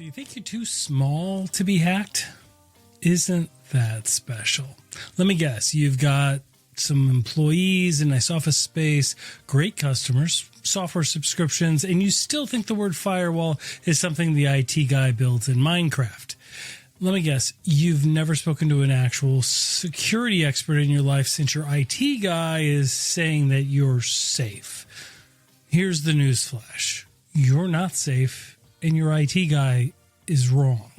So you think you're too small to be hacked? Isn't that special? Let me guess. You've got some employees, a nice office space, great customers, software subscriptions, and you still think the word firewall is something the IT guy builds in Minecraft. Let me guess. You've never spoken to an actual security expert in your life since your IT guy is saying that you're safe. Here's the newsflash. You're not safe, and your IT guy is wrong.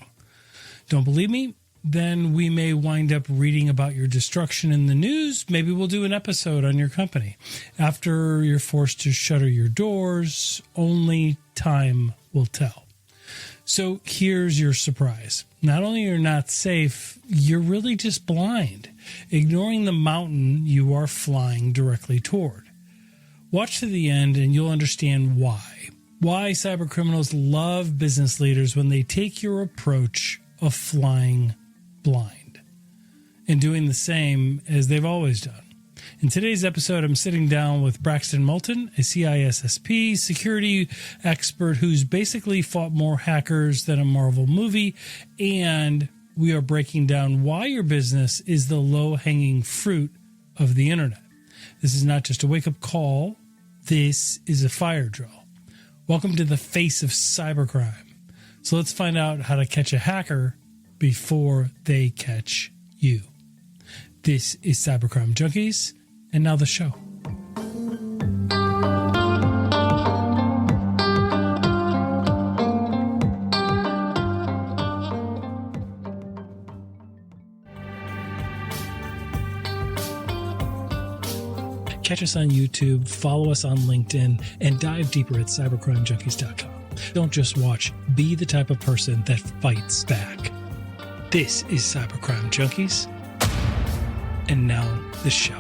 Don't believe me? Then we may wind up reading about your destruction in the news. Maybe we'll do an episode on your company. After you're forced to shutter your doors, only time will tell. So here's your surprise. Not only are you not safe, you're really just blind, ignoring the mountain you are flying directly toward. Watch to the end and you'll understand why. Why cybercriminals love business leaders when they take your approach of flying blind and doing the same as they've always done. In today's episode, I'm sitting down with Braxton Molton, a CISSP security expert who's basically fought more hackers than a Marvel movie, and we are breaking down why your business is the low-hanging fruit of the internet. This is not just a wake-up call. This is a fire drill. Welcome to the face of cybercrime. So let's find out how to catch a hacker before they catch you. This is Cybercrime Junkies, and now the show. Catch us on YouTube, follow us on LinkedIn, and dive deeper at cybercrimejunkies.com. Don't just watch, be the type of person that fights back. This is Cybercrime Junkies, and now the show.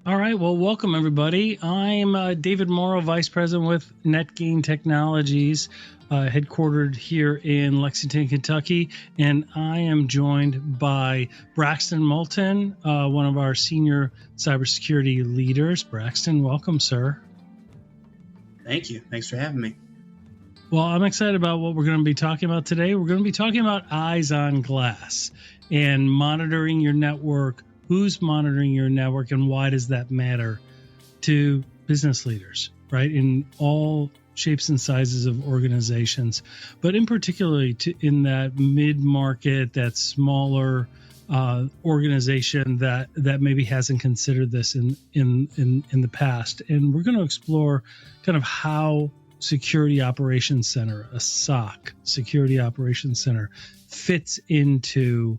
All right, well, welcome everybody. I'm David Mauro, Vice President with NetGain Technologies, headquartered here in Lexington, Kentucky, and I am joined by Braxton Molton, one of our senior cybersecurity leaders. Braxton, welcome, sir. Thank you. Thanks for having me. Well, I'm excited about what we're going to be talking about today. We're going to be talking about eyes on glass and monitoring your network. Who's monitoring your network, and why does that matter to business leaders, right? In all shapes and sizes of organizations, but in particularly in that mid-market, that smaller organization that maybe hasn't considered this in the past. And we're going to explore kind of how Security Operations Center, a SOC, Security Operations Center, fits into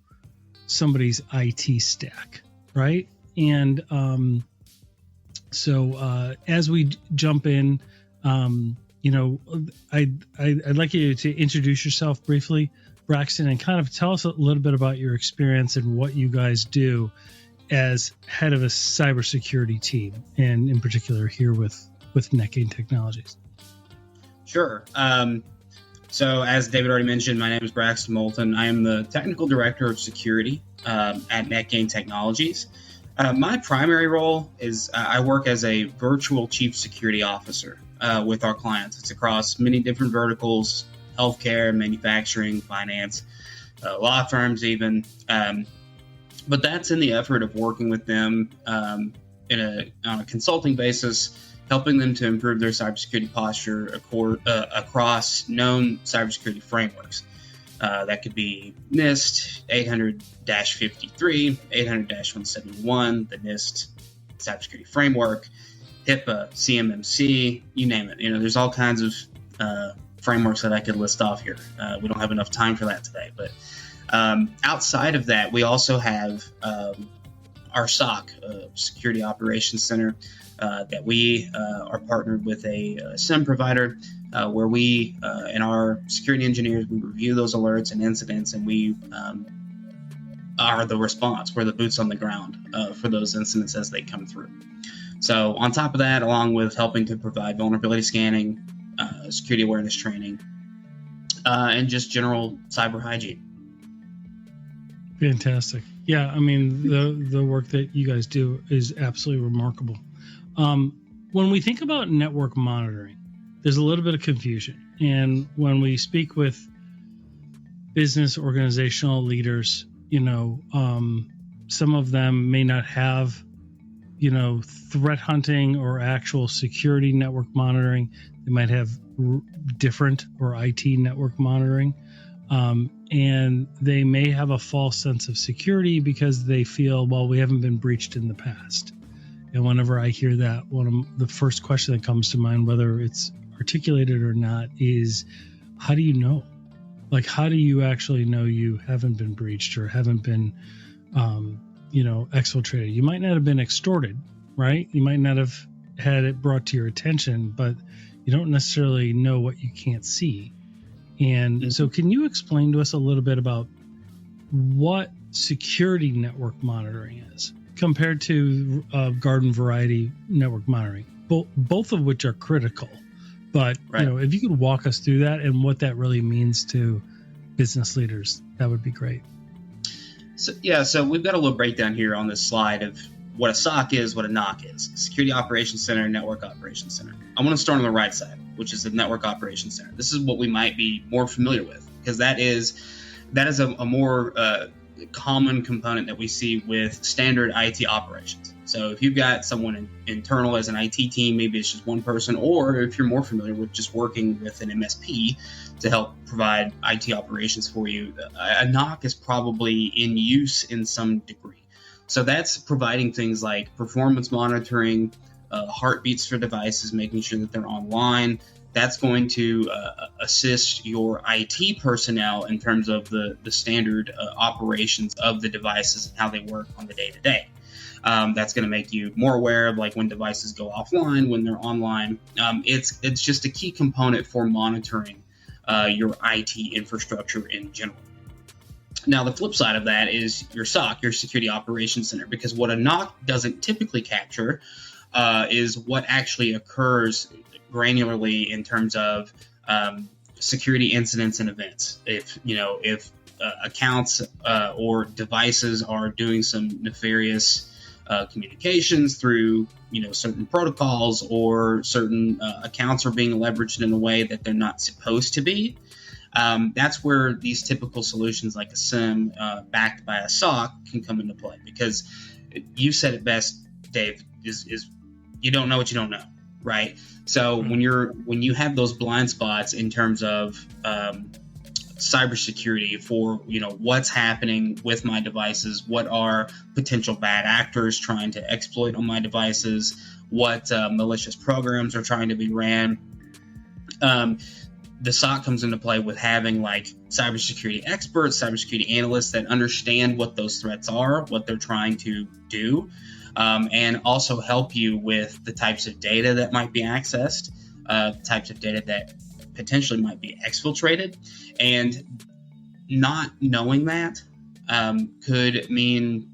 somebody's IT stack, right? And so as we jump in, I'd like you to introduce yourself briefly, Braxton, and kind of tell us a little bit about your experience and what you guys do as head of a cybersecurity team, and in particular here with NetGain Technologies. Sure. So as David already mentioned, my name is Braxton Molton. I am the Technical Director of Security at NetGain Technologies. My primary role is I work as a virtual Chief Security Officer with our clients. It's across many different verticals: healthcare, manufacturing, finance, law firms even. But that's in the effort of working with them on a consulting basis, helping them to improve their cybersecurity posture across known cybersecurity frameworks. That could be NIST 800-53, 800-171, the NIST cybersecurity framework, HIPAA, CMMC, you name it. There's all kinds of frameworks that I could list off here. We don't have enough time for that today. But outside of that, we also have our SOC, Security Operations Center, that we are partnered with a SIM provider where we, and our security engineers, we review those alerts and incidents, and we are the response. We're the boots on the ground for those incidents as they come through. So on top of that, along with helping to provide vulnerability scanning, security awareness training, and just general cyber hygiene. Fantastic. Yeah, I mean, the work that you guys do is absolutely remarkable. when we think about network monitoring, there's a little bit of confusion. And when we speak with business organizational leaders, some of them may not have, threat hunting or actual security network monitoring. They might have different or IT network monitoring. And they may have a false sense of security because they feel, well, we haven't been breached in the past. And whenever I hear that, one of the first question that comes to mind, whether it's articulated or not, is how do you know? Like, how do you actually know you haven't been breached or haven't been, exfiltrated? You might not have been extorted, right? You might not have had it brought to your attention, but you don't necessarily know what you can't see. And so can you explain to us a little bit about what security network monitoring is compared to garden variety network monitoring, both of which are critical? But, right. If you could walk us through that and what that really means to business leaders, that would be great. So we've got a little breakdown here on this slide of what a SOC is, what a NOC is, Security Operations Center, Network Operations Center. I want to start on the right side, which is the Network Operations Center. This is what we might be more familiar with, because that is a more common component that we see with standard IT operations. So if you've got someone internal as an IT team, maybe it's just one person, or if you're more familiar with just working with an MSP to help provide IT operations for you, a NOC is probably in use in some degree. So that's providing things like performance monitoring, heartbeats for devices, making sure that they're online. That's going to assist your IT personnel in terms of the standard operations of the devices and how they work on the day-to-day. That's going to make you more aware of like when devices go offline, when they're online. It's just a key component for monitoring your IT infrastructure in general. Now, the flip side of that is your SOC, your Security Operations Center, because what a NOC doesn't typically capture is what actually occurs granularly in terms of security incidents and events. If accounts or devices are doing some nefarious communications through certain protocols, or certain accounts are being leveraged in a way that they're not supposed to be, that's where these typical solutions like a SIEM backed by a SOC can come into play. Because you said it best, Dave, is you don't know what you don't know, right? So when you have those blind spots in terms of cybersecurity for what's happening with my devices, what are potential bad actors trying to exploit on my devices, what malicious programs are trying to be ran, the SOC comes into play with having like cybersecurity experts, cybersecurity analysts that understand what those threats are, what they're trying to do, and also help you with the types of data that might be accessed, types of data that potentially might be exfiltrated. And not knowing that could mean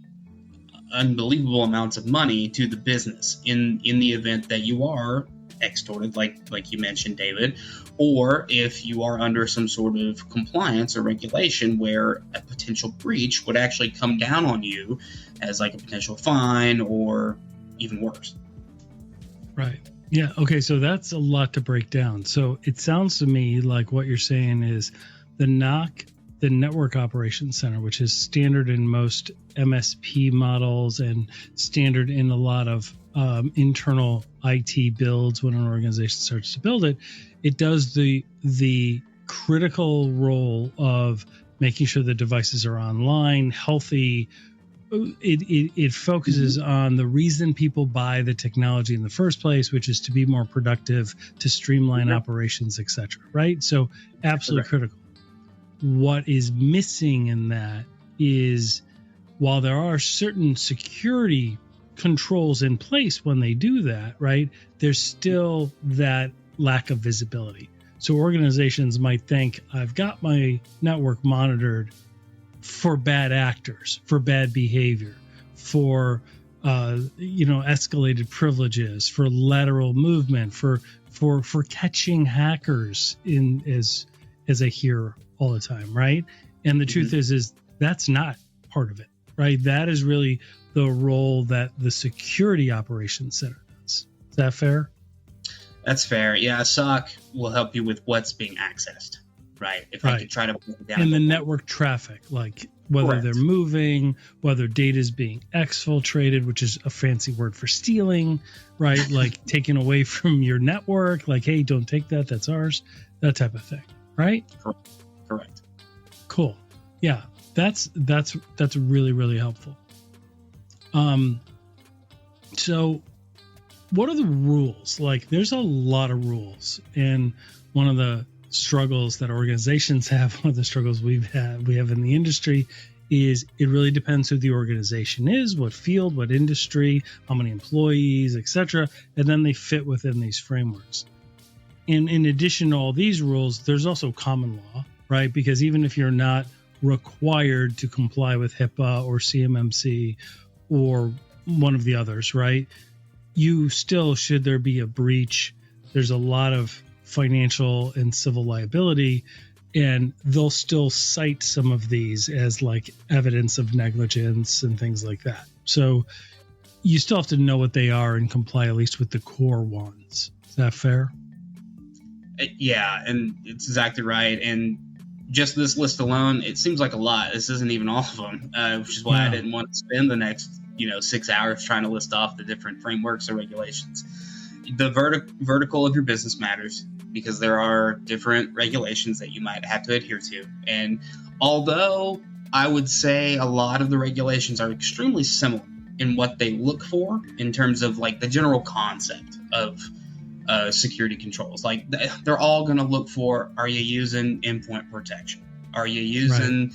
unbelievable amounts of money to the business in the event that you are extorted, like you mentioned, David, or if you are under some sort of compliance or regulation where a potential breach would actually come down on you as like a potential fine or even worse. Right. Yeah. Okay. So that's a lot to break down. So it sounds to me like what you're saying is the NOC, the Network Operations Center, which is standard in most MSP models and standard in a lot of internal IT builds. When an organization starts to build it, it does the critical role of making sure the devices are online, healthy. It focuses on the reason people buy the technology in the first place, which is to be more productive, to streamline operations, etc. Right? So absolutely critical. What is missing in that is, while there are certain security controls in place when they do that, right, there's still that lack of visibility. So organizations might think, I've got my network monitored for bad actors, for bad behavior, for escalated privileges, for lateral movement, for catching hackers in as I hear all the time, right? And the truth is that's not part of it, right? That is really the role that the Security Operations Center does. Is that fair? That's fair. Yeah, a SOC will help you with what's being accessed, right? If I could try to break it down. And the network traffic, like whether Correct. they're moving, whether data is being exfiltrated, which is a fancy word for stealing, right? Like taken away from your network, like, hey, don't take that, that's ours, that type of thing, right? Correct. Cool. Yeah, that's really, really helpful. So what are the rules? Like, there's a lot of rules, and one of the struggles that organizations have, one of the struggles we have in the industry, is it really depends who the organization is, what field, what industry, how many employees, etc., and then they fit within these frameworks. And in addition to all these rules, there's also common law, right? Because even if you're not required to comply with HIPAA or CMMC or one of the others, right? You still, should there be a breach, there's a lot of financial and civil liability, and they'll still cite some of these as like evidence of negligence and things like that. So you still have to know what they are and comply at least with the core ones. Is that fair? Yeah, and it's exactly right. And just this list alone, it seems like a lot. This isn't even all of them, which is why I didn't want to spend the next 6 hours trying to list off the different frameworks or regulations. The vertical of your business matters, because there are different regulations that you might have to adhere to. And although I would say a lot of the regulations are extremely similar in what they look for in terms of like the general concept of security controls, like they're all going to look for, are you using endpoint protection? Are you using,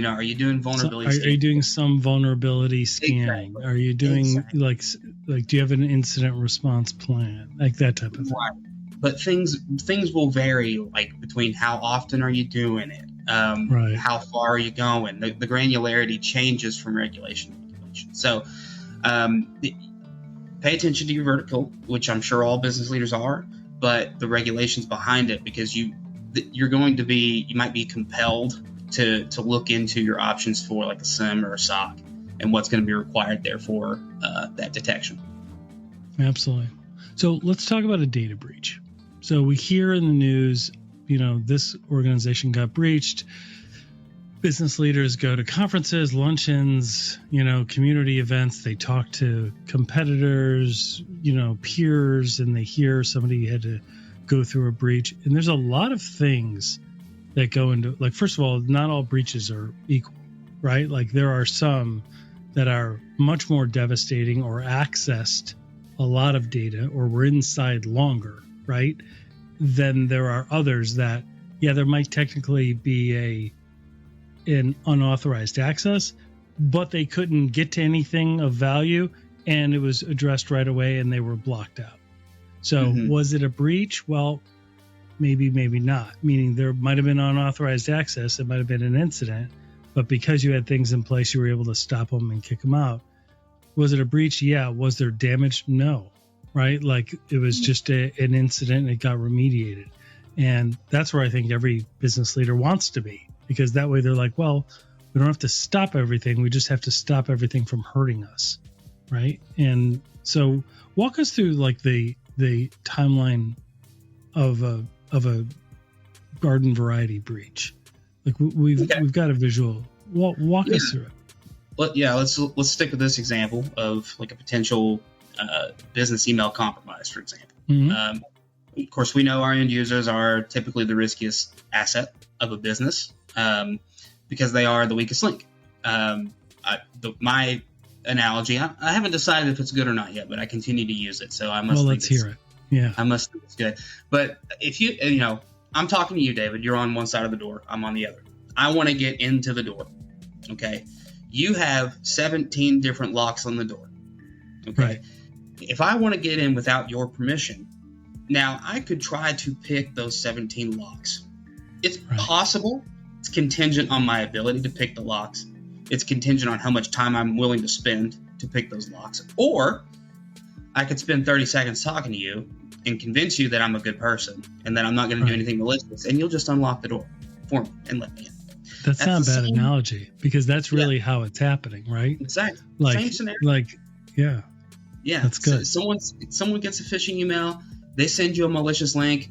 are you doing vulnerability scanning? Are you doing some vulnerability scanning? Exactly. Are you doing like, do you have an incident response plan? Like that type of thing. Right. But things will vary, like between how often are you doing it, how far are you going. The granularity changes from regulation to regulation. So pay attention to your vertical, which I'm sure all business leaders are, but the regulations behind it, because you might be compelled to look into your options for like a SIM or a SOC and what's going to be required there for that detection. Absolutely. So let's talk about a data breach. So we hear in the news, this organization got breached. Business leaders go to conferences, luncheons, community events. They talk to competitors, peers, and they hear somebody had to go through a breach. And there's a lot of things that go into, like, first of all, not all breaches are equal, right? Like there are some that are much more devastating or accessed a lot of data or were inside longer, right? Then there are others that, there might technically be an unauthorized access, but they couldn't get to anything of value and it was addressed right away and they were blocked out. So was it a breach? Well, maybe not, meaning there might have been unauthorized access. It might have been an incident, but because you had things in place, you were able to stop them and kick them out. Was it a breach? Yeah. Was there damage? No. Right? Like it was just an incident and it got remediated. And that's where I think every business leader wants to be, because that way they're like, well, we don't have to stop everything. We just have to stop everything from hurting us. Right? And so walk us through like the timeline of a garden variety breach. Like we've got a visual. Walk us through it. Well, let's stick with this example of like a potential business email compromise, for example. Of course, we know our end users are typically the riskiest asset of a business because they are the weakest link. My analogy, I haven't decided if it's good or not yet, but I continue to use it. So I must. Well, let's hear it. Yeah, I must think it's good. But if I'm talking to you, David. You're on one side of the door. I'm on the other. I want to get into the door. Okay. You have 17 different locks on the door. Okay. Right. If I want to get in without your permission, now I could try to pick those 17 locks. It's possible. It's contingent on my ability to pick the locks. It's contingent on how much time I'm willing to spend to pick those locks. Or I could spend 30 seconds talking to you and convince you that I'm a good person and that I'm not going to do anything malicious, and you'll just unlock the door for me and let me in. That's not a bad analogy, because that's really how it's happening, right? Exactly. Like, same scenario. Yeah, that's good. So someone gets a phishing email, they send you a malicious link.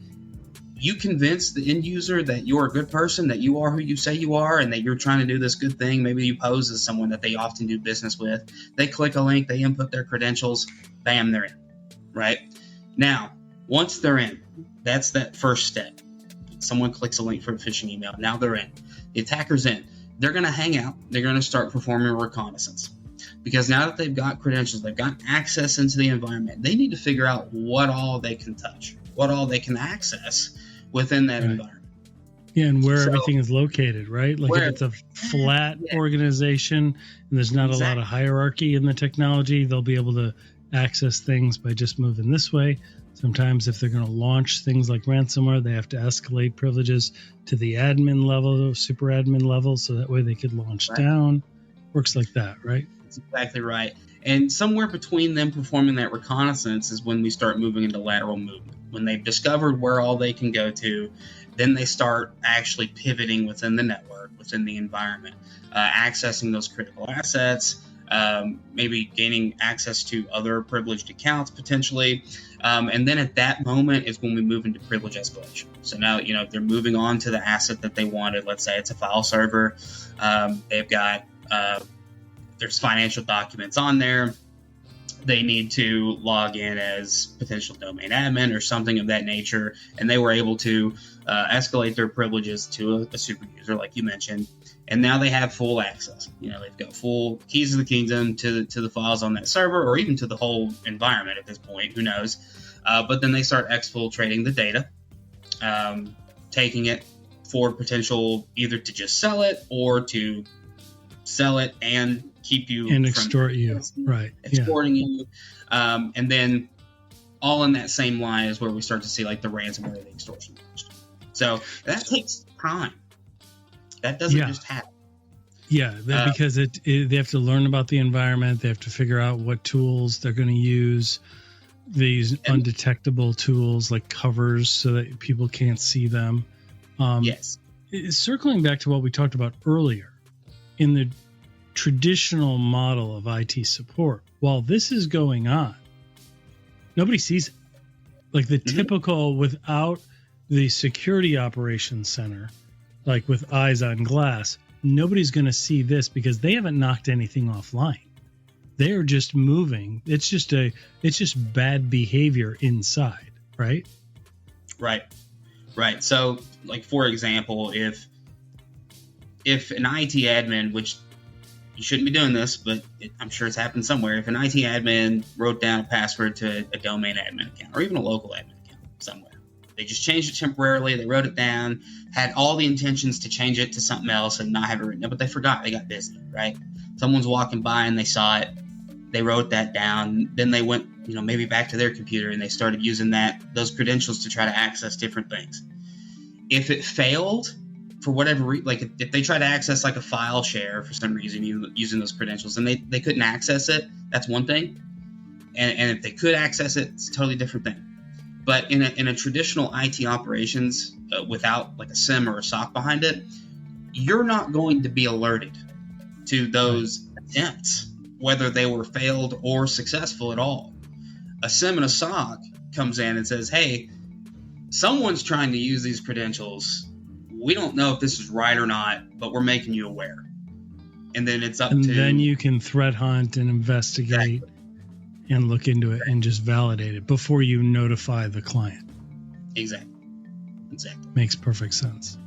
You convince the end user that you're a good person, that you are who you say you are, and that you're trying to do this good thing. Maybe you pose as someone that they often do business with. They click a link, they input their credentials, bam, they're in, right? Now, once they're in, that's that first step. Someone clicks a link for a phishing email. Now they're in. The attacker's in. They're going to hang out. They're going to start performing reconnaissance. Because now that they've got credentials, they've got access into the environment, they need to figure out what all they can touch, what all they can access within that environment. Yeah, and where everything is located, right? Like if it's a flat organization and there's not a lot of hierarchy in the technology, they'll be able to access things by just moving this way. Sometimes if they're going to launch things like ransomware, they have to escalate privileges to the admin level, super admin level, so that way they could launch down. Works like that, right? That's exactly right. And somewhere between them performing that reconnaissance is when we start moving into lateral movement. When they've discovered where all they can go to, then they start actually pivoting within the network, within the environment, accessing those critical assets, maybe gaining access to other privileged accounts potentially. And then at that moment is when we move into privilege escalation. So now, they're moving on to the asset that they wanted. Let's say it's a file server. They've got, there's financial documents on there. They need to log in as potential domain admin or something of that nature. And they were able to escalate their privileges to a super user, like you mentioned. And now they have full access. They've got full keys of the kingdom to the files on that server, or even to the whole environment at this point. Who knows? But then they start exfiltrating the data, taking it for potential either to just sell it or to sell it and keep you and extort you, right? Extorting you, and then all in that same line is where we start to see like the ransomware, the extortion. So that takes time. That doesn't just happen. Yeah, because they have to learn about the environment. They have to figure out what tools they're going to use. These undetectable tools like covers so that people can't see them. Yes. Circling back to what we talked about earlier, in the traditional model of IT support, while this is going on, nobody sees it. Like the typical, without the security operations center, like with eyes on glass, nobody's going to see this because they haven't knocked anything offline. They're just moving. It's just bad behavior inside, right? Right. So, like for example, if an IT admin, which you shouldn't be doing this, but I'm sure it's happened somewhere. If an IT admin wrote down a password to a domain admin account or even a local admin account somewhere, they just changed it temporarily. They wrote it down, had all the intentions to change it to something else and not have it written down, but they forgot. They got busy, right? Someone's walking by and they saw it. They wrote that down. Then they went, maybe back to their computer and they started using those credentials to try to access different things. If it failed, for whatever reason, like if they try to access like a file share for some reason using those credentials and they couldn't access it, that's one thing. And if they could access it, it's a totally different thing. But in a traditional IT operations, without like a SIM or a SOC behind it, you're not going to be alerted to those attempts, whether they were failed or successful at all. A SIM and a SOC comes in and says, hey, someone's trying to use these credentials. We don't know if this is right or not, but we're making you aware. And then it's up to... And then you can threat hunt and investigate and look into it and just validate it before you notify the client. Exactly. Makes perfect sense.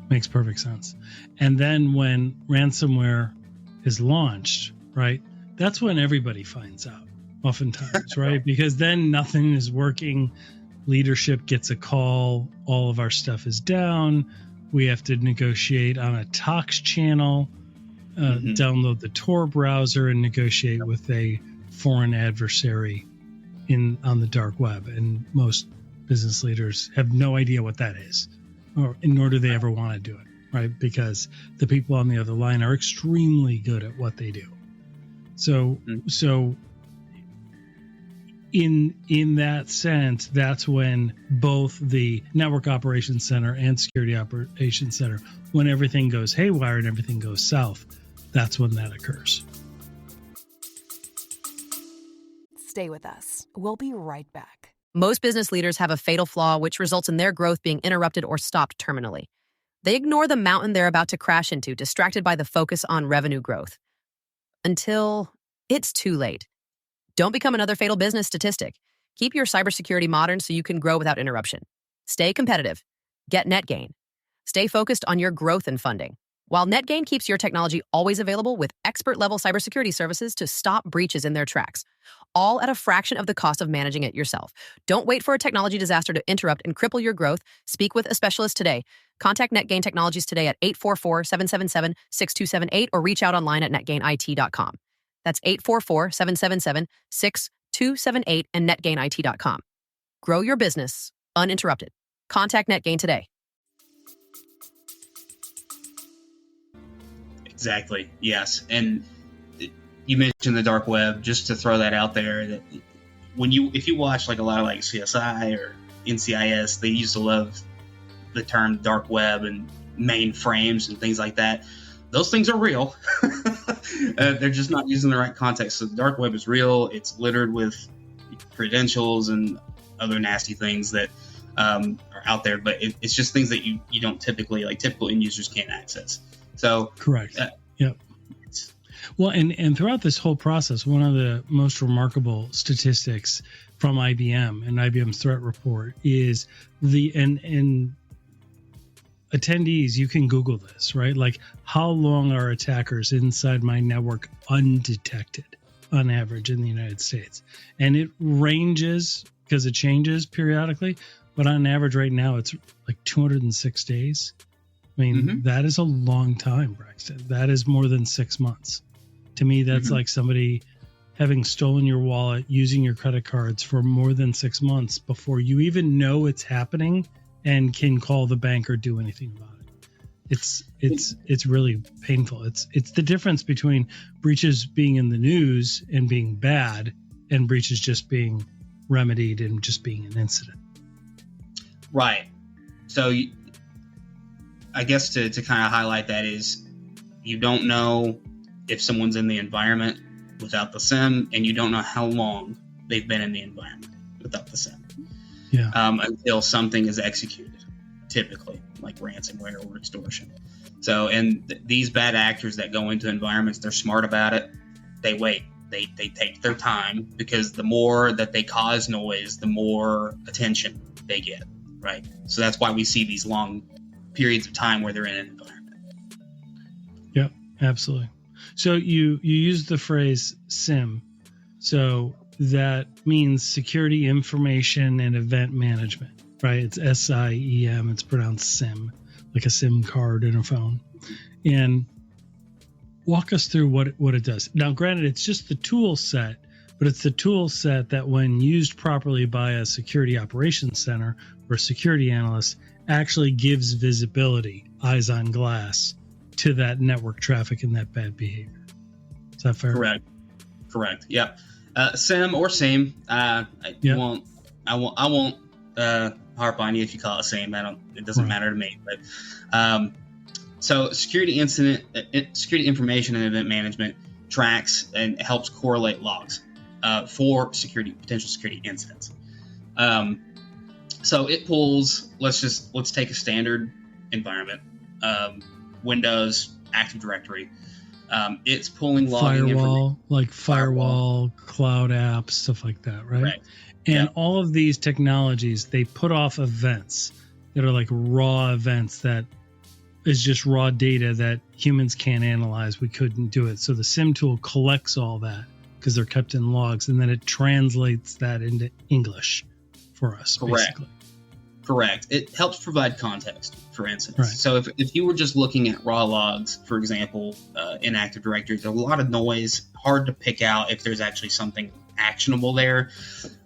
And then when ransomware is launched, right, that's when everybody finds out, oftentimes, right? Because then nothing is working. Leadership gets a call. All of our stuff is down. We have to negotiate on a Tox channel, download the Tor browser, and negotiate with a foreign adversary on the dark web. And most business leaders have no idea what that is, nor do they ever want to do it, right? Because the people on the other line are extremely good at what they do. So in that sense, that's when both the network operations center and security operations center, when everything goes haywire and everything goes south, that's when that occurs. Stay with us. We'll be right back. Most business leaders have a fatal flaw which results in their growth being interrupted or stopped terminally. They ignore the mountain they're about to crash into, distracted by the focus on revenue growth. Until it's too late. Don't become another fatal business statistic. Keep your cybersecurity modern so you can grow without interruption. Stay competitive. Get NetGain. Stay focused on your growth and funding. While NetGain keeps your technology always available with expert-level cybersecurity services to stop breaches in their tracks, all at a fraction of the cost of managing it yourself. Don't wait for a technology disaster to interrupt and cripple your growth. Speak with a specialist today. Contact NetGain Technologies today at 844-777-6278 or reach out online at netgainit.com. That's 844-777-6278 and netgainit.com. Grow your business uninterrupted. Contact NetGain today. Exactly. Yes. And you mentioned the dark web, just to throw that out there, that if you watch like a lot of like CSI or NCIS, they used to love the term dark web and mainframes and things like that. Those things are real. They're just not using the right context. So the dark web is real. It's littered with credentials and other nasty things that are out there, but it's just things that you don't typically, like typical end users can't access. So correct. Yep. Well, and throughout this whole process, one of the most remarkable statistics from IBM and IBM's threat report is and attendees, you can Google this, right? Like, how long are attackers inside my network undetected on average in the United States? And it ranges because it changes periodically, but on average right now, it's like 206 days. I mean, that is a long time, Braxton. That is more than 6 months. To me, that's like somebody having stolen your wallet, using your credit cards for more than 6 months before you even know it's happening and can call the bank or do anything about it. It's really painful. It's the difference between breaches being in the news and being bad and breaches just being remedied and just being an incident. Right. So I guess to kind of highlight that is, you don't know if someone's in the environment without the SIM, and you don't know how long they've been in the environment without the SIM. Yeah. Until something is executed, typically like ransomware or extortion. So, and these bad actors that go into environments, they're smart about it. They wait. They take their time, because the more that they cause noise, the more attention they get. Right. So that's why we see these long periods of time where they're in an environment. Yep, absolutely. So you use the phrase SIM. So that means security information and event management, right? It's SIEM. It's pronounced SIM, like a SIM card in a phone. And walk us through what it does. Now, granted, it's just the tool set, but it's the tool set that, when used properly by a security operations center or security analyst, actually gives visibility, eyes on glass, to that network traffic and that bad behavior. Is that fair? Correct. Yep. SIM or SIEM. I won't harp on you if you call it SIEM. It doesn't matter to me. But so security information and event management tracks and helps correlate logs for potential security incidents. So it pulls. Let's take a standard environment. Windows, Active Directory. It's pulling logging firewall, cloud apps, stuff like that, right? And all of these technologies, they put off events that are like raw events that is just raw data that humans can't analyze. We couldn't do it. So the SIM tool collects all that because they're kept in logs, and then it translates that into English for us. Basically. Correct. It helps provide context for incidents. Right. So if you were just looking at raw logs, for example, in Active Directory, there's a lot of noise, hard to pick out if there's actually something actionable there.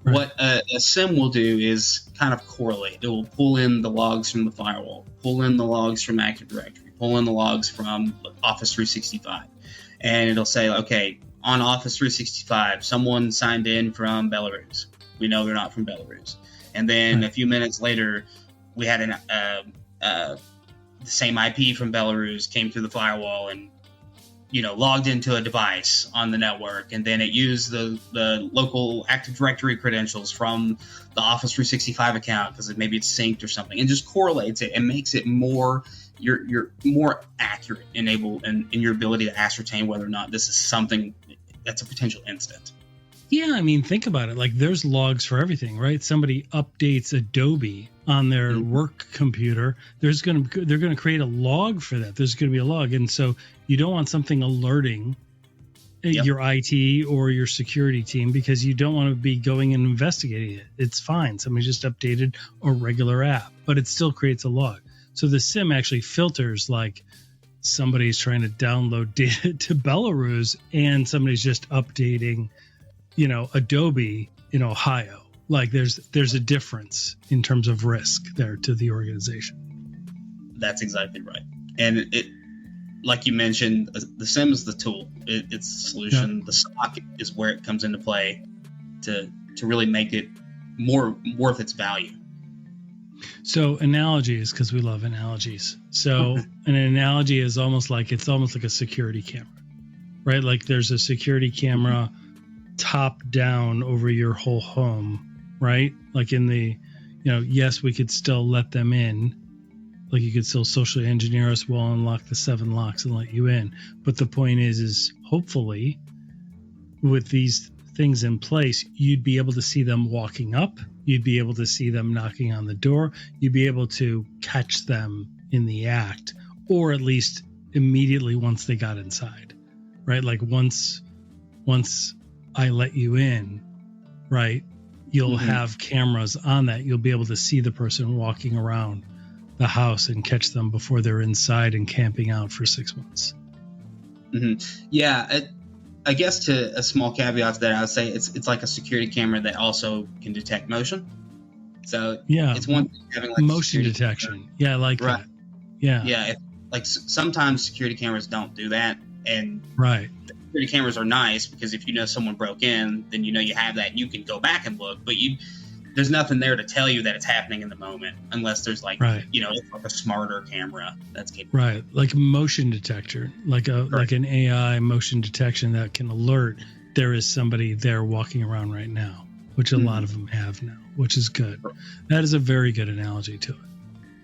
Right. What a SIM will do is kind of correlate. It will pull in the logs from the firewall, pull in the logs from Active Directory, pull in the logs from Office 365, and it'll say, okay, on Office 365, someone signed in from Belarus. We know they're not from Belarus. And then a few minutes later, we had the same IP from Belarus came through the firewall, and logged into a device on the network, and then it used the local Active Directory credentials from the Office 365 account because maybe it's synced or something, and just correlates it and makes it more you're more accurate in your ability to ascertain whether or not this is something that's a potential incident. Yeah, I mean, think about it. Like, there's logs for everything, right? Somebody updates Adobe on their work computer. They're going to create a log for that. There's going to be a log, and so you don't want something alerting your IT or your security team because you don't want to be going and investigating it. It's fine. Somebody just updated a regular app, but it still creates a log. So the SIM actually filters like somebody's trying to download data to Belarus and somebody's just updating, Adobe in Ohio. Like there's a difference in terms of risk there to the organization. That's exactly right. And it, like you mentioned, the SIM is the tool. It's the solution. The SOC is where it comes into play to really make it more worth its value. So analogies, because we love analogies. So an analogy is almost like a security camera, right? Like there's a security camera top down over your whole home, right? Like in the, yes, we could still let them in. Like you could still socially engineer us, we'll unlock the 7 locks and let you in. But the point is hopefully with these things in place, you'd be able to see them walking up. You'd be able to see them knocking on the door. You'd be able to catch them in the act, or at least immediately once they got inside, right? Like once I let you in, right, you'll have cameras on that. You'll be able to see the person walking around the house and catch them before they're inside and camping out for 6 months. Yeah, I guess to a small caveat to that, I would say it's like a security camera that also can detect motion. So it's one thing having like motion detection. Camera. Yeah, I like that. Yeah. Sometimes security cameras don't do that, and security cameras are nice because if someone broke in, then you have that and you can go back and look, but there's nothing there to tell you that it's happening in the moment unless there's it's like a smarter camera that's capable. Right. Like a motion detector, like an AI motion detection that can alert there is somebody there walking around right now, which a lot of them have now, which is good. That is a very good analogy to it.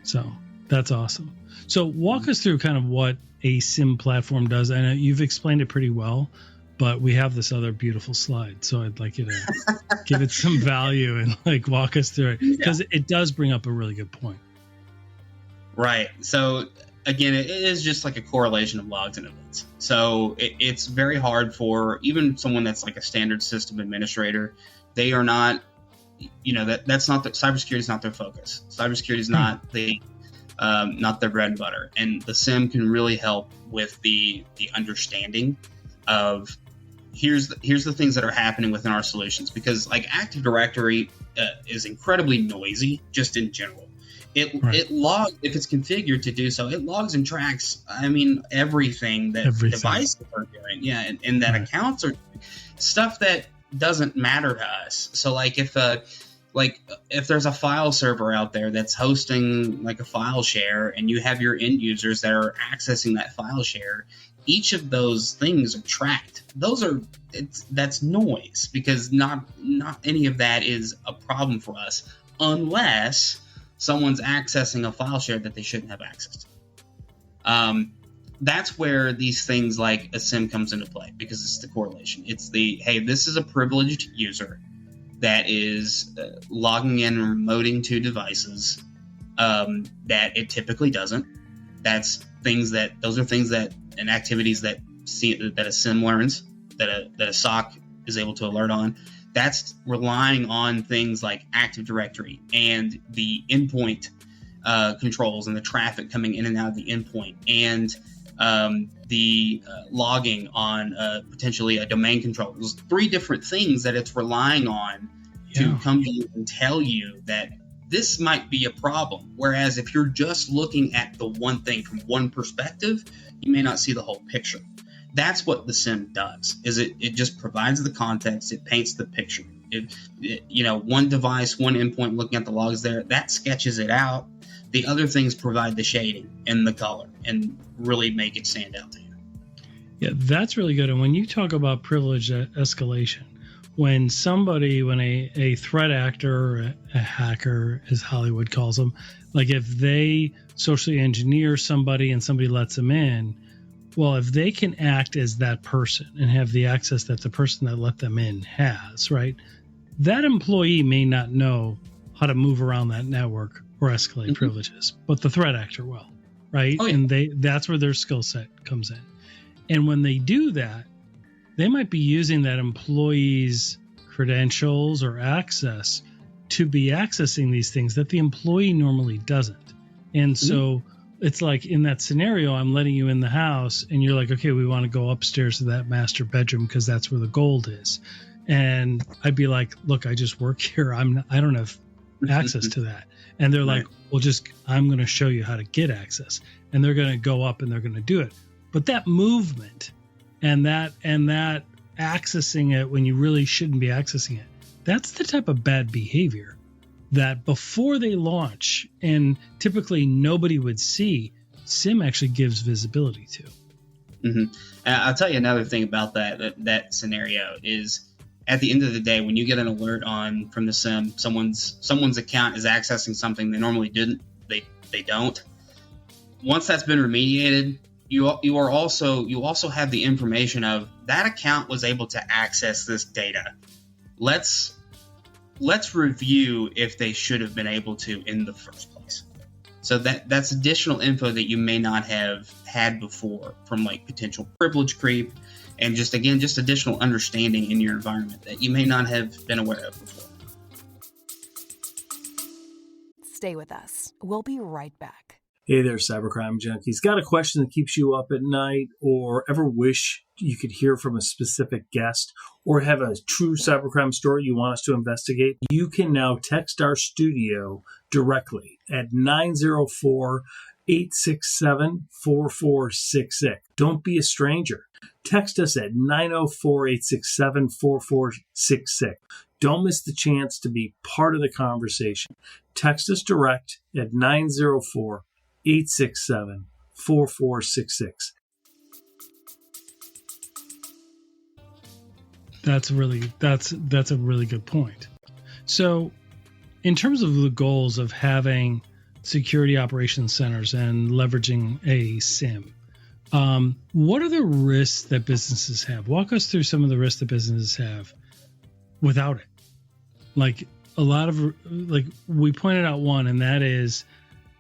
So that's awesome. So walk us through kind of what a SIM platform does. I know you've explained it pretty well, but we have this other beautiful slide, so I'd like you to give it some value and walk us through it because it does bring up a really good point. Right. So again, it is just like a correlation of logs and events. So it's very hard for even someone that's like a standard system administrator. They are not, that's not cybersecurity is not their focus. Cybersecurity is not not their bread and butter, and the SIM can really help with the understanding of. Here's the things that are happening within our solutions, because like Active Directory is incredibly noisy just in general. It logs, if it's configured to do so, it logs and tracks, everything that devices are doing. Yeah, and that accounts are stuff that doesn't matter to us. So like if there's a file server out there that's hosting like a file share and you have your end users that are accessing that file share, each of those things are tracked. That's noise, because not any of that is a problem for us unless someone's accessing a file share that they shouldn't have access to. That's where these things like a SIM comes into play, because it's the correlation. It's hey, this is a privileged user that is logging in and remoting to devices that it typically doesn't. Those are things that and activities that a SIM learns, that a SOC is able to alert on. That's relying on things like Active Directory and the endpoint controls and the traffic coming in and out of the endpoint, and the logging on potentially a domain controller. There's 3 different things that it's relying on to come to you and tell you that this might be a problem. Whereas if you're just looking at the one thing from one perspective, you may not see the whole picture. That's what the SIM does. It just provides the context. It paints the picture. One device, one endpoint looking at the logs there, that sketches it out. The other things provide the shading and the color and really make it stand out to you. Yeah, that's really good. And when you talk about privilege escalation, when a threat actor or a hacker, as Hollywood calls them, like if they socially engineer somebody and somebody lets them in, well, if they can act as that person and have the access that the person that let them in has, right? That employee may not know how to move around that network or escalate privileges, but the threat actor will, right? Oh, yeah. And that's where their skill set comes in. And when they do that, they might be using that employee's credentials or access to be accessing these things that the employee normally doesn't. And so it's like in that scenario, I'm letting you in the house and you're like, okay, we want to go upstairs to that master bedroom because that's where the gold is. And I'd be like, look, I just work here. I don't have access to that. And they're like, well, I'm going to show you how to get access. And they're going to go up and they're going to do it. But that movement and that accessing it when you really shouldn't be accessing it, that's the type of bad behavior that before they launch and typically nobody would see, SIM actually gives visibility to. I'll tell you another thing about that scenario is at the end of the day, when you get an alert from the SIM, someone's account is accessing something they normally didn't, they don't. Once that's been remediated, you also have the information of that account was able to access this data. Let's review if they should have been able to in the first place. So that's additional info that you may not have had before from like potential privilege creep and just additional understanding in your environment that you may not have been aware of before. Stay with us. We'll be right back. Hey there, cybercrime junkies. Got a question that keeps you up at night or ever wish you could hear from a specific guest or have a true cybercrime story you want us to investigate? You can now text our studio directly at 904-867-4466. Don't be a stranger. Text us at 904-867-4466. Don't miss the chance to be part of the conversation. Text us direct at 904-867-4466. That's a really good point. So in terms of the goals of having security operations centers and leveraging a SIM, what are the risks that businesses have? Walk us through some of the risks that businesses have without it. Like a lot of, like we pointed out one, and that is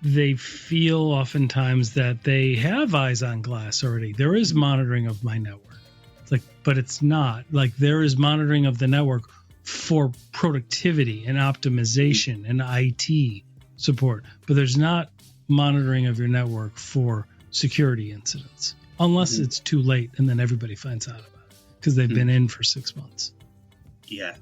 they feel oftentimes that they have eyes on glass already. There is monitoring of my network. It's like, but it's not. Like there is monitoring of the network for productivity and optimization and IT support, but there's not monitoring of your network for security incidents unless it's too late and then everybody finds out about it because they've been in for 6 months. Yeah.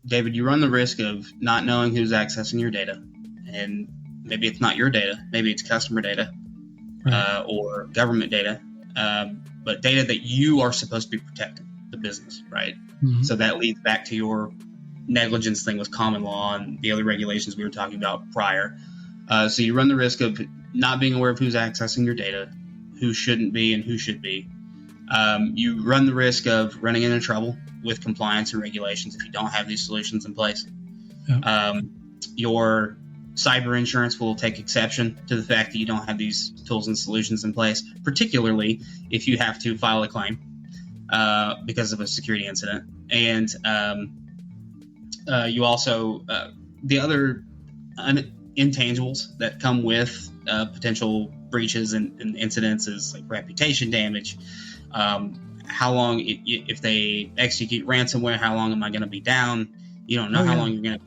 David, you run the risk of not knowing who's accessing your data, and maybe it's not your data, maybe it's customer data, right, or government data, but data that you are supposed to be protecting, the business, right? So that leads back to your negligence thing with common law and the other regulations we were talking about prior. So you run the risk of not being aware of who's accessing your data, who shouldn't be and who should be. You run the risk of running into trouble with compliance and regulations if you don't have these solutions in place. Yep. Your cyber insurance will take exception to the fact that you don't have these tools and solutions in place, particularly if you have to file a claim because of a security incident. And you also, the other intangibles that come with potential breaches and incidents is like reputation damage. How long, if they execute ransomware, how long am I going to be down? You don't know how long you're going to,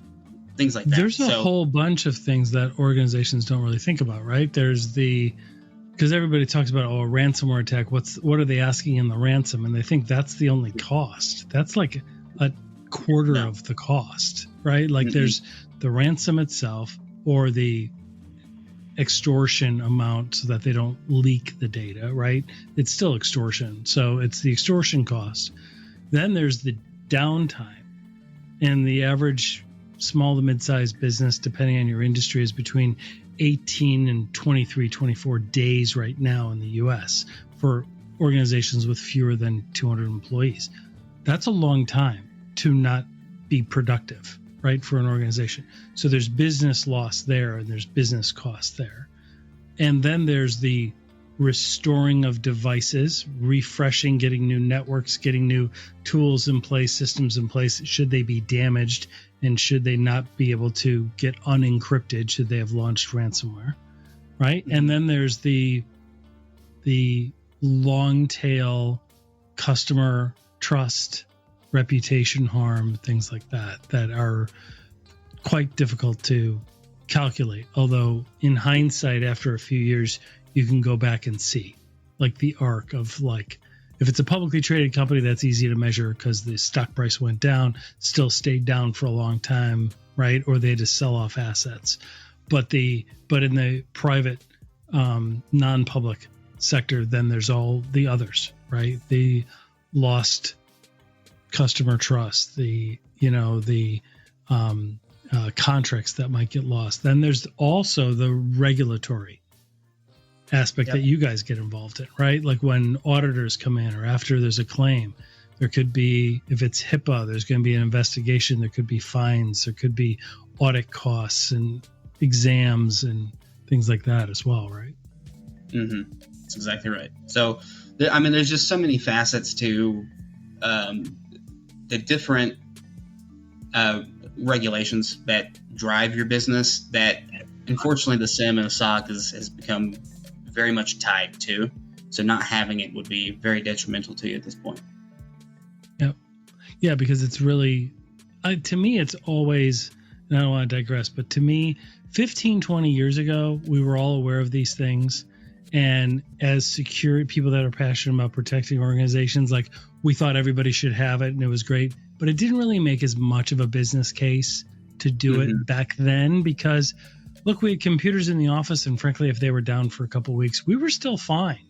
things like that. There's a whole bunch of things that organizations don't really think about, right? There's because everybody talks about, a ransomware attack. What are they asking in the ransom? And they think that's the only cost. That's like a quarter of the cost, right? Like there's the ransom itself or the extortion amount so that they don't leak the data, right? It's still extortion. So it's the extortion cost. Then there's the downtime. And the average small to mid-sized business, depending on your industry, is between 18 and 23, 24 days right now in the U.S. for organizations with fewer than 200 employees. That's a long time to not be productive, right, for an organization. So there's business loss there, and there's business cost there. And then there's the restoring of devices, refreshing, getting new networks, getting new tools in place, systems in place, should they be damaged, and should they not be able to get unencrypted, should they have launched ransomware, right? And then there's the long tail customer trust, reputation harm, things like that are quite difficult to calculate. Although in hindsight, after a few years, you can go back and see like the arc of like, if it's a publicly traded company, that's easy to measure because the stock price went down, still stayed down for a long time, right? Or they had to sell off assets. But in the private, non-public sector, then there's all the others, right? The lost customer trust, the contracts that might get lost. Then there's also the regulatory aspect that you guys get involved in, right? Like when auditors come in or after there's a claim, there could be, if it's HIPAA, there's going to be an investigation, there could be fines, there could be audit costs and exams and things like that as well, right? Mm-hmm. That's exactly right. So, there's just so many facets to the different regulations that drive your business that unfortunately the SIM and the SOC has become very much tied to. So not having it would be very detrimental to you at this point. Yep. Yeah, because it's really, to me, it's always, and I don't want to digress, but to me, 15, 20 years ago, we were all aware of these things. And as security people that are passionate about protecting organizations, like we thought everybody should have it and it was great, but it didn't really make as much of a business case to do it back then because look, we had computers in the office, and frankly, if they were down for a couple of weeks, we were still fine.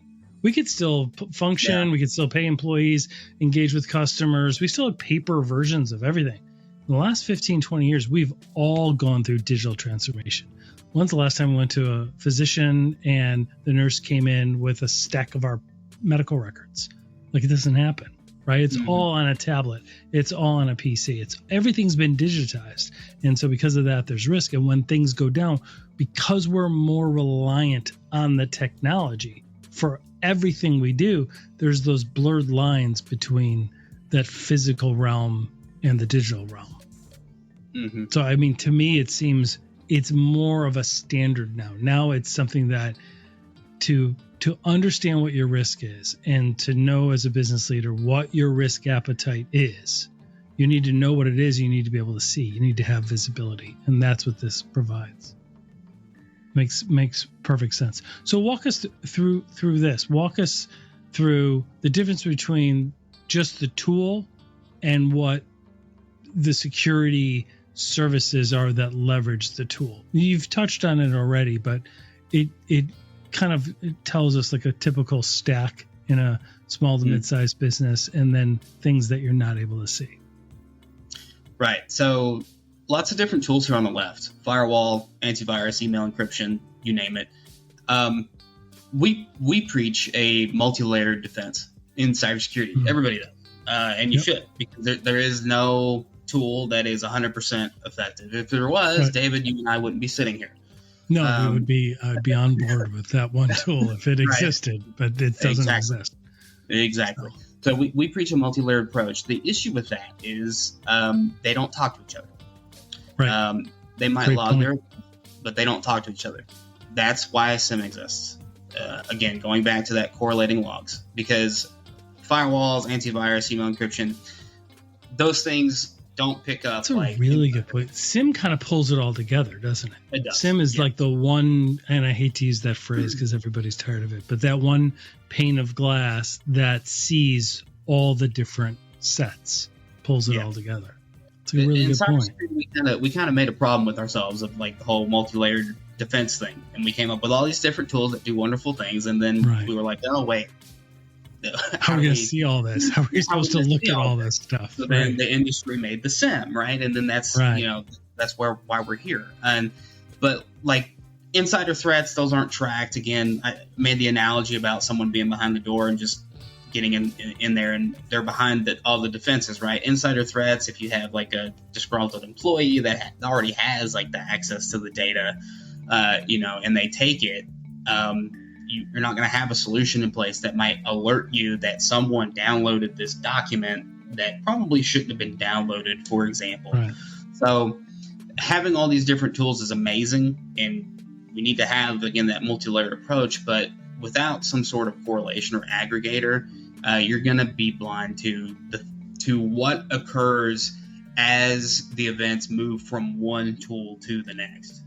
We could still function. Yeah. We could still pay employees, engage with customers. We still had paper versions of everything. In the last 15, 20 years, we've all gone through digital transformation. When's the last time we went to a physician and the nurse came in with a stack of our medical records? Like, it doesn't happen, right? It's all on a tablet. It's all on a PC. Everything's been digitized. And so because of that, there's risk. And when things go down, because we're more reliant on the technology for everything we do, there's those blurred lines between that physical realm and the digital realm. Mm-hmm. So, to me, it seems it's more of a standard now. Now it's something that to understand what your risk is and to know as a business leader what your risk appetite is, you need to know what it is. You need to be able to see. You need to have visibility. And that's what this provides. Makes perfect sense. So walk us through this. Walk us through the difference between just the tool and what the security services are that leverage the tool. You've touched on it already, but it kind of tells us like a typical stack in a small to mid-sized business, and then things that you're not able to see. Right. So lots of different tools here on the left: firewall, antivirus, email encryption, you name it. We preach a multi-layered defense in cybersecurity. Everybody does, and you should, because there is no tool that is 100% effective. If there was, right, David, you and I wouldn't be sitting here. No, I'd be on board with that one tool if it existed, but it doesn't exist. Exactly. So we preach a multi-layered approach. The issue with that is they don't talk to each other. Right. They might log there, but they don't talk to each other. That's why a SIM exists. Again, going back to that correlating logs, because firewalls, antivirus, email encryption, those things don't pick up. That's a really good point. SIM kind of pulls it all together, doesn't it? It does. SIM is like the one, and I hate to use that phrase because everybody's tired of it, but that one pane of glass that sees all the different sets, pulls it all together. It's a really good point. We kind of made a problem with ourselves of like the whole multi-layered defense thing, and we came up with all these different tools that do wonderful things, and then we were like, oh wait, how are we going to see all this? How are we supposed to look at all this stuff? So then the industry made the SIM, right? And then that's that's why we're here. But like insider threats, those aren't tracked. Again, I made the analogy about someone being behind the door and just getting in there, and they're behind all the defenses, right? Insider threats, if you have like a disgruntled employee that already has like the access to the data, and they take it, you're not going to have a solution in place that might alert you that someone downloaded this document that probably shouldn't have been downloaded, for example. Right. So having all these different tools is amazing, and we need to have, again, that multi-layered approach, but without some sort of correlation or aggregator, you're going to be blind to what occurs as the events move from one tool to the next.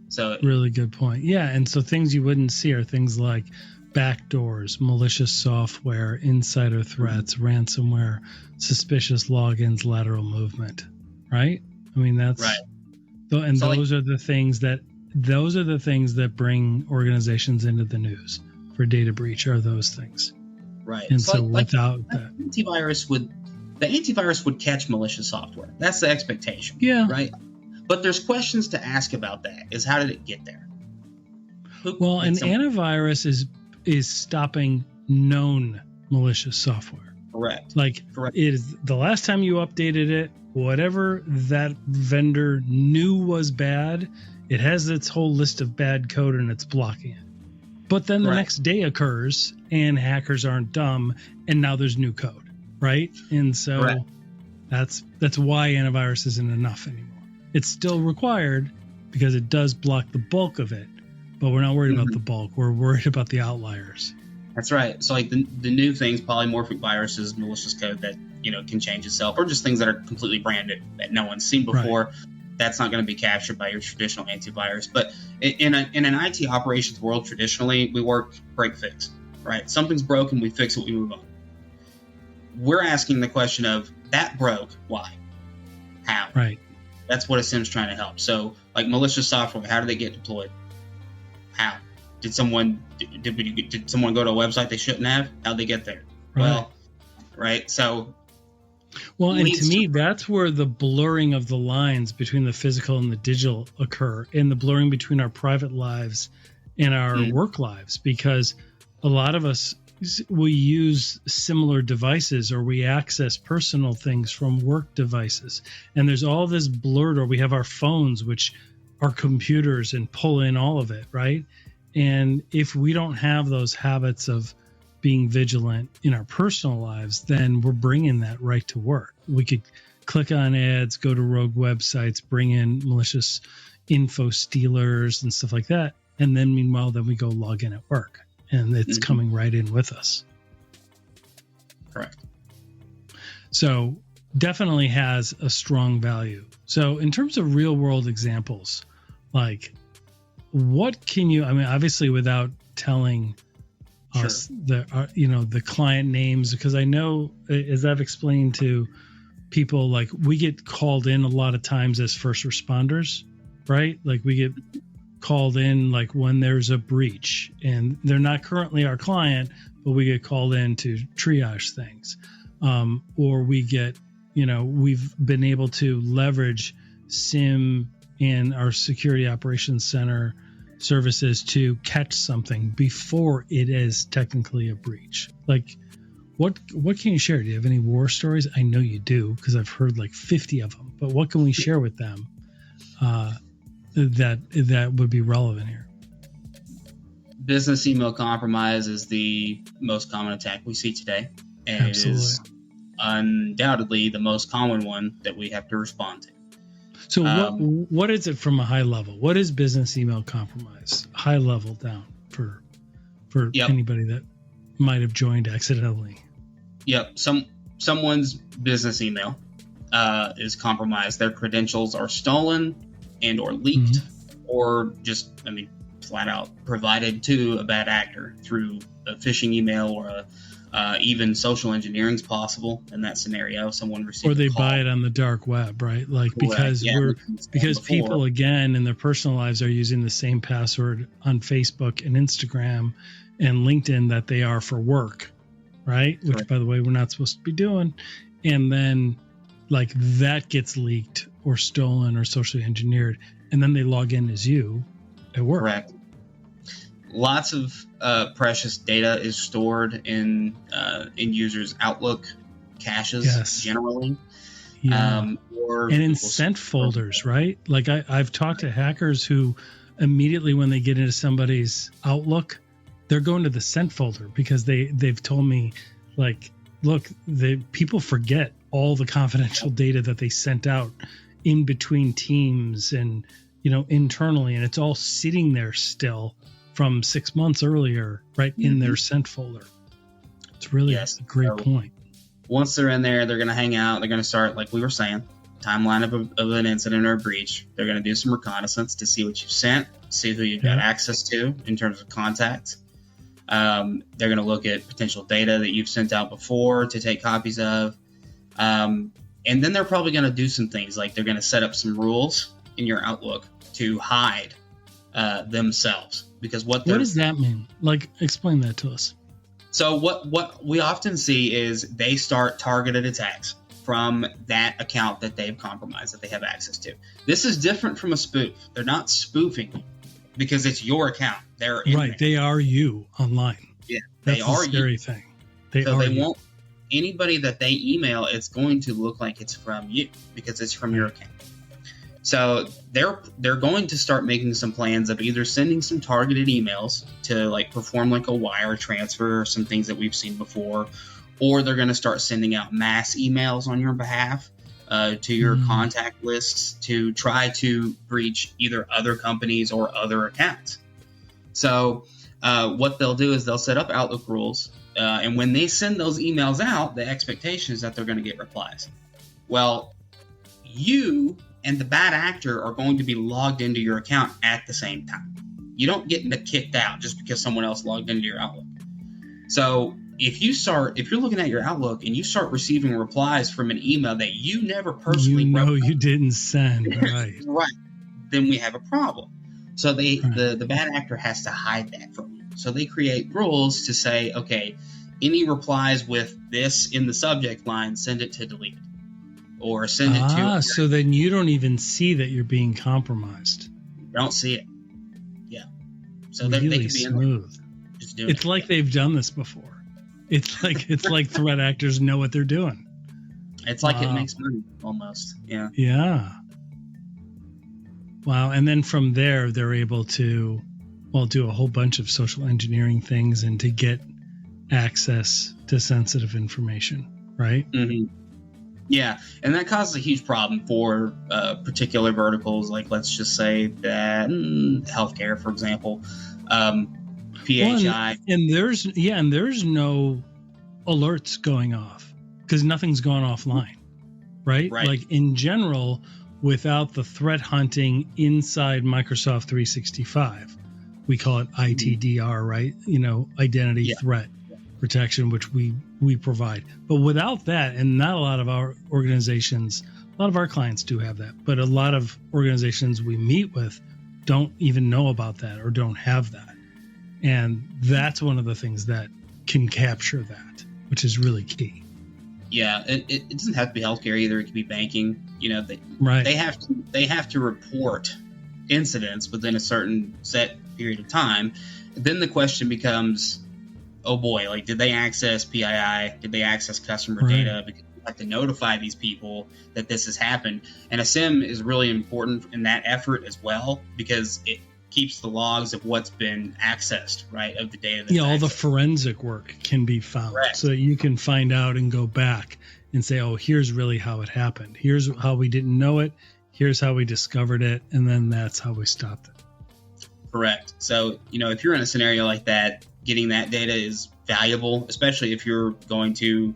So really good point. Yeah, and so things you wouldn't see are things like backdoors, malicious software, insider threats, ransomware, suspicious logins, lateral movement. Right? I mean, that's right. And so those are the things that bring organizations into the news for data breach. Are those things? Right. And so without that, the antivirus would catch malicious software. That's the expectation. Yeah. Right. But there's questions to ask about that. Is how did it get there? Well, an antivirus is stopping known malicious software. Correct. Correct. It is the last time you updated it, whatever that vendor knew was bad, it has its whole list of bad code and it's blocking it. But then the next day occurs and hackers aren't dumb and now there's new code, right? And so that's why antivirus isn't enough anymore. It's still required because it does block the bulk of it, but we're not worried about the bulk. We're worried about the outliers. That's right. So like the new things, polymorphic viruses, malicious code that, can change itself, or just things that are completely branded that no one's seen before. Right. That's not going to be captured by your traditional antivirus. But in an IT operations world, traditionally, we work break fix, right? Something's broken, we fix it, we move on. We're asking the question of, that broke, why? How? Right. That's what a SIEM's trying to help. So like malicious software, how do they get deployed? How? Did someone go to a website they shouldn't have? How'd they get there? Right. Well, right. So, and to me, that's where the blurring of the lines between the physical and the digital occur, and the blurring between our private lives and our work lives, because a lot of us, we use similar devices or we access personal things from work devices. And there's all this blurred, or we have our phones, which are computers, and pull in all of it, right? And if we don't have those habits of being vigilant in our personal lives, then we're bringing that right to work. We could click on ads, go to rogue websites, bring in malicious info stealers and stuff like that. And then meanwhile, then we go log in at work and it's coming right in with us. Correct. So definitely has a strong value. So in terms of real world examples, like what can you, obviously without telling us the client names, because I know, as I've explained to people, like we get called in a lot of times as first responders, right? Like we get called in like when there's a breach, and they're not currently our client, but we get called in to triage things. Or we get, we've been able to leverage SIEM in our security operations center services to catch something before it is technically a breach. Like what can you share? Do you have any war stories? I know you do, because I've heard like 50 of them, but what can we share with them that would be relevant here? Business email compromise is the most common attack we see today, and Absolutely. It is undoubtedly the most common one that we have to respond to. So what is it from a high level? What is business email compromise? High level down for anybody that might have joined accidentally. Yep. Someone's business email is compromised. Their credentials are stolen and or leaked, or just, flat out provided to a bad actor through a phishing email, or even social engineering is possible in that scenario. Someone received, or they buy it on the dark web, right? Like because people again in their personal lives are using the same password on Facebook and Instagram and LinkedIn that they are for work, right? Which, by the way, we're not supposed to be doing. And then like that gets leaked or stolen or socially engineered, and then they log in as you at work. Correct. lots of precious data is stored in users' Outlook caches generally. Yeah. Or and in sent folders, right? Like I've talked to hackers who immediately when they get into somebody's Outlook, they're going to the sent folder because they've told me, like, look, people forget all the confidential data that they sent out in between teams and, internally, and it's all sitting there still from 6 months earlier, right, in their sent folder. It's really a great point. Once they're in there, they're going to hang out. They're going to start, like we were saying, timeline of an incident or a breach. They're going to do some reconnaissance to see what you've sent, see who you've got access to in terms of contacts. They're going to look at potential data that you've sent out before to take copies of. And then they're probably going to do some things, like they're going to set up some rules in your Outlook to hide themselves. Because what does that mean? Like, explain that to us. So what we often see is they start targeted attacks from that account that they've compromised, that they have access to. This is different from a spoof. They're not spoofing you because it's your account. They're in there. They are you online. Yeah, that's they are the scary thing. They won't. Anybody that they email, it's going to look like it's from you because it's from your account. So they're going to start making some plans of either sending some targeted emails to like perform like a wire transfer or some things that we've seen before, or they're going to start sending out mass emails on your behalf to your contact lists to try to breach either other companies or other accounts. So what they'll do is they'll set up Outlook rules, and when they send those emails out, the expectation is that they're going to get replies. Well, you and the bad actor are going to be logged into your account at the same time. You don't get kicked out just because someone else logged into your Outlook. So if you're looking at your Outlook and you start receiving replies from an email that you never personally wrote, you didn't send, right? Right, then we have a problem. So the bad actor has to hide that from you. So they create rules to say, okay, any replies with this in the subject line, send it to deleted. Or send it to. So then you don't even see that you're being compromised. You don't see it. Yeah. So really they can be smooth. Just doing it's like they've done this before. It's like threat actors know what they're doing. It's like it makes money almost. Yeah. Yeah. Wow. And then from there, they're able to, do a whole bunch of social engineering things and to get access to sensitive information, right? Mm-hmm. Yeah, and that causes a huge problem for particular verticals, like let's just say that healthcare, for example, PHI. And there's no alerts going off because nothing's gone offline, right? Like in general, without the threat hunting inside Microsoft 365, we call it ITDR, right? Identity threat protection, which we provide. But without that, and not a lot of our organizations, a lot of our clients do have that, but a lot of organizations we meet with don't even know about that or don't have that. And that's one of the things that can capture that, which is really key. Yeah, it doesn't have to be healthcare either. It could be banking. They have to report incidents within a certain set period of time. Then the question becomes, oh boy, like, did they access PII? Did they access customer data? Because you have to notify these people that this has happened. And a SIM is really important in that effort as well, because it keeps the logs of what's been accessed, right, of the data. That's all the accessed. Forensic work can be found. Correct. So that you can find out and go back and say, oh, here's really how it happened. Here's how we didn't know it. Here's how we discovered it. And then that's how we stopped it. Correct. So, if you're in a scenario like that, getting that data is valuable, especially if you're going to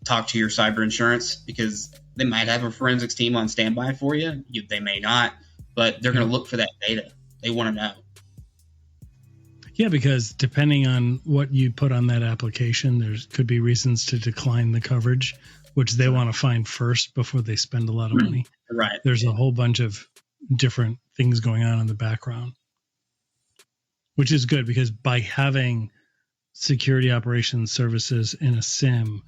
talk to your cyber insurance, because they might have a forensics team on standby for you. They may not, but they're going to look for that data. They want to know. Yeah, because depending on what you put on that application, there could be reasons to decline the coverage, which they want to find first before they spend a lot of money. Right. There's a whole bunch of different things going on in the background, which is good because by having security operations services in a SIM,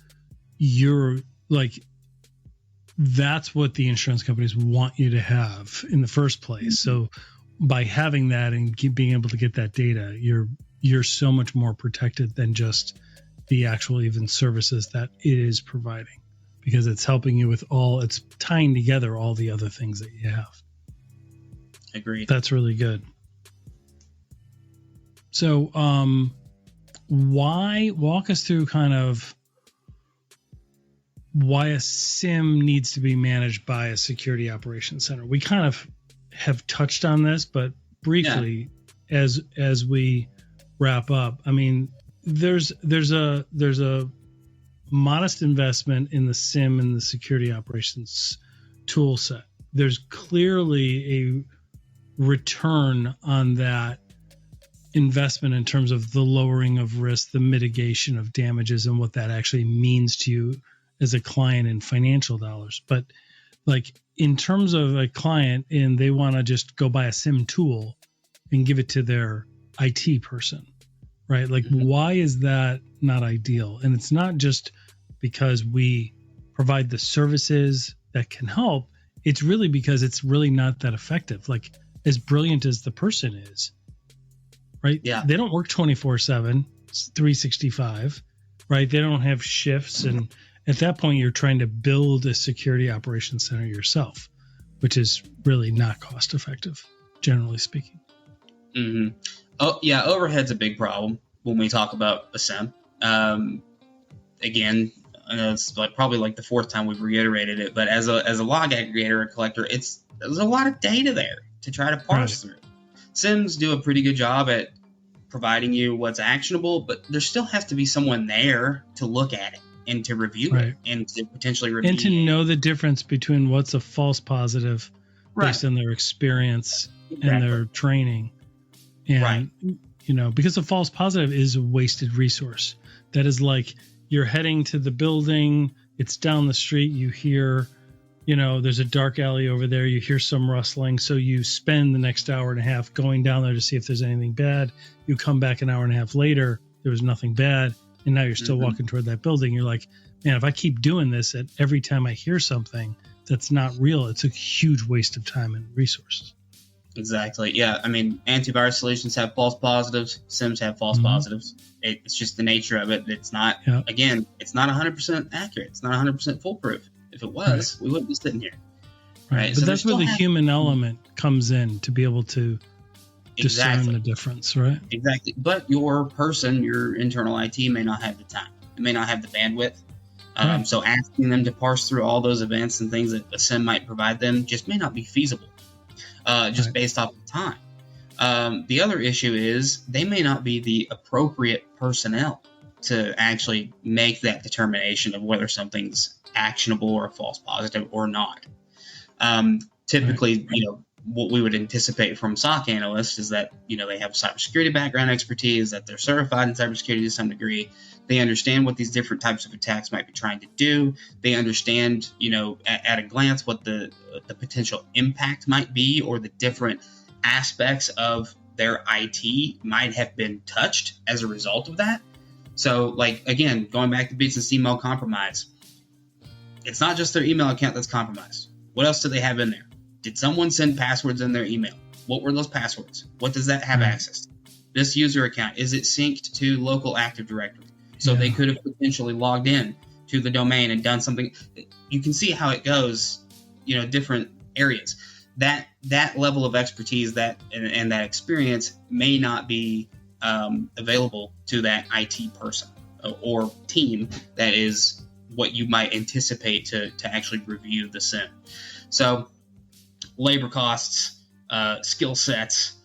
you're like, that's what the insurance companies want you to have in the first place. So by having that and being able to get that data, you're so much more protected than just the actual even services that it is providing, because it's helping you with it's tying together all the other things that you have. Agreed. That's really good. So, walk us through kind of why a SIM needs to be managed by a security operations center. We kind of have touched on this, but briefly, as we wrap up, I mean, there's a modest investment in the SIM and the security operations tool set. There's clearly a return on that investment in terms of the lowering of risk, the mitigation of damages, and what that actually means to you as a client in financial dollars. But like in terms of a client and they want to just go buy a SIM tool and give it to their IT person, right? Like, why is that not ideal? And it's not just because we provide the services that can help. It's really because it's really not that effective. Like, as brilliant as the person is, right? Yeah. They don't work 24/7, 365, right? They don't have shifts. And at that point, you're trying to build a security operations center yourself, which is really not cost effective, generally speaking. Mm-hmm. Oh, yeah. Overhead's a big problem when we talk about a SIM. Again, I know it's probably the fourth time we've reiterated it, but as a log aggregator or collector, there's a lot of data there to try to parse through. SIMs do a pretty good job at providing you what's actionable, but there still has to be someone there to look at it and to review it and to potentially remediate. And to know the difference between what's a false positive based on their experience and their training. And, because a false positive is a wasted resource. That is like you're heading to the building, it's down the street, you hear, there's a dark alley over there, you hear some rustling. So you spend the next hour and a half going down there to see if there's anything bad. You come back an hour and a half later, there was nothing bad. And now you're still walking toward that building. You're like, man, if I keep doing this and every time I hear something that's not real, it's a huge waste of time and resources. Exactly. Yeah. I mean, antivirus solutions have false positives. SIMs have false positives. It's just the nature of it. It's not, again, it's not 100% accurate. It's not 100% foolproof. If it was, we wouldn't be sitting here. Right. But So that's where the human element comes in to be able to discern the difference, right? Exactly. But your internal IT may not have the time. It may not have the bandwidth. So asking them to parse through all those events and things that a SIM might provide them just may not be feasible. Based off of time. The other issue is they may not be the appropriate personnel to actually make that determination of whether something's actionable or a false positive or not. Typically, what we would anticipate from SOC analysts is that, they have cybersecurity background expertise, that they're certified in cybersecurity to some degree. They understand what these different types of attacks might be trying to do. They understand, at a glance what the potential impact might be, or the different aspects of their IT might have been touched as a result of that. So, again, going back to Beats and email compromise, it's not just their email account that's compromised. What else do they have in there? Did someone send passwords in their email? What were those passwords? What does that have access to? This user account, is it synced to local Active Directory? So they could have potentially logged in to the domain and done something. You can see how it goes, different areas. That level of expertise and that experience may not be available to that IT person or team that is what you might anticipate to actually review the SIM. So labor costs, skill sets,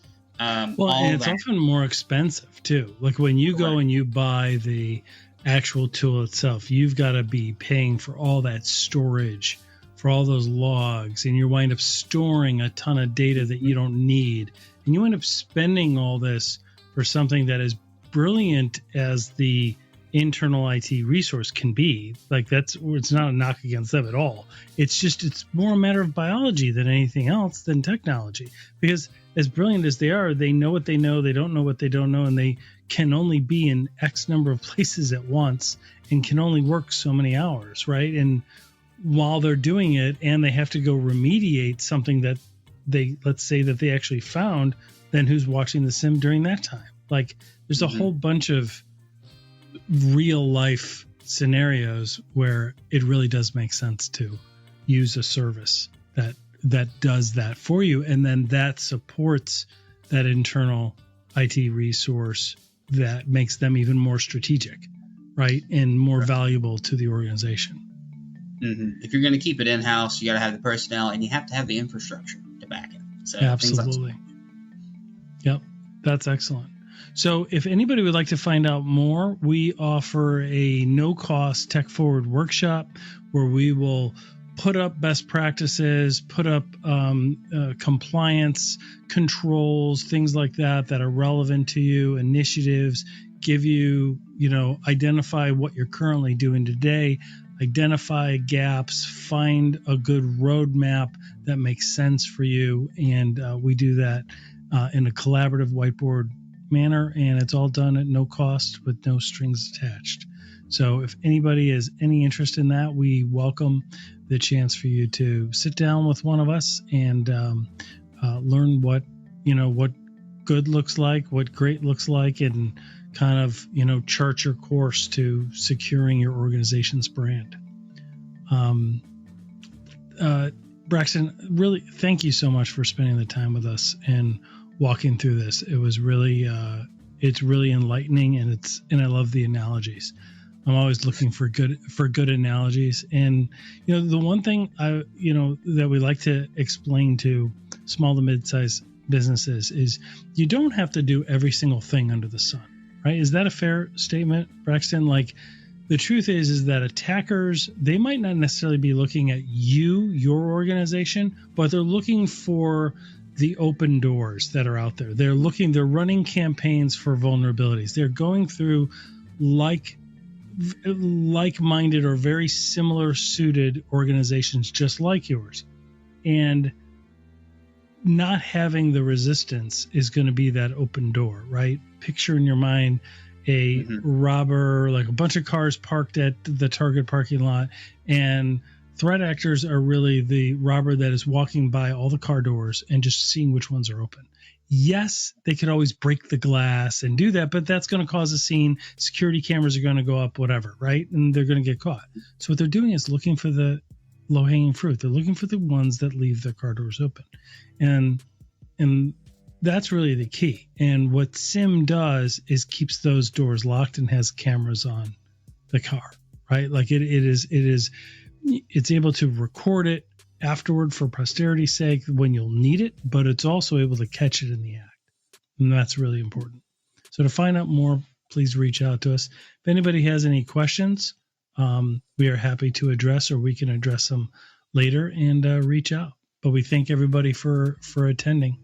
and it's often more expensive too. Like when you go and you buy the actual tool itself, you've got to be paying for all that storage, for all those logs, and you wind up storing a ton of data that you don't need. And you end up spending all this for something that is brilliant as the internal IT resource can be. It's not a knock against them at all. It's more a matter of biology than anything else than technology. Because as brilliant as they are, they know what they know, they don't know what they don't know, and they can only be in X number of places at once and can only work so many hours, right? And while they're doing it and they have to go remediate something that let's say that they actually found, then who's watching the sim during that time? Like there's a whole bunch of real life scenarios where it really does make sense to use a service that does that for you. And then that supports that internal IT resource that makes them even more strategic, right? And more valuable to the organization. If you're going to keep it in-house, you got to have the personnel and you have to have the infrastructure to back it. So absolutely. Yep. That's excellent. So if anybody would like to find out more, we offer a no-cost tech forward workshop where we will put up best practices, put up compliance controls, things like that are relevant to you, initiatives, give you, identify what you're currently doing today, identify gaps, find a good roadmap that makes sense for you. And we do that in a collaborative whiteboard manner, and it's all done at no cost with no strings attached. So if anybody has any interest in that, we welcome the chance for you to sit down with one of us and learn what good looks like, what great looks like, and kind of, chart your course to securing your organization's brand. Braxton, really, thank you so much for spending the time with us and walking through this. It was really, it's really enlightening, and I love the analogies. I'm always looking for good analogies. And, the one thing that we like to explain to small to mid-sized businesses is you don't have to do every single thing under the sun, right? Is that a fair statement, Braxton? Like the truth is that attackers, they might not necessarily be looking at your organization, but they're looking for the open doors that are out there. They're running campaigns for vulnerabilities. They're going through like-minded or very similar suited organizations just like yours, and not having the resistance is going to be that open door, right? Picture in your mind a robber, like a bunch of cars parked at the Target parking lot, and threat actors are really the robber that is walking by all the car doors and just seeing which ones are open. Yes, they could always break the glass and do that, but that's going to cause a scene. Security cameras are going to go up, whatever, right? And they're going to get caught. So what they're doing is looking for the low-hanging fruit. They're looking for the ones that leave their car doors open. And that's really the key. And what SIM does is keeps those doors locked and has cameras on the car, right? Like it's able to record it afterward for posterity's sake when you'll need it, but it's also able to catch it in the act. And that's really important. So to find out more, please reach out to us. If anybody has any questions, we are happy to address, or we can address them later and reach out. But we thank everybody for attending.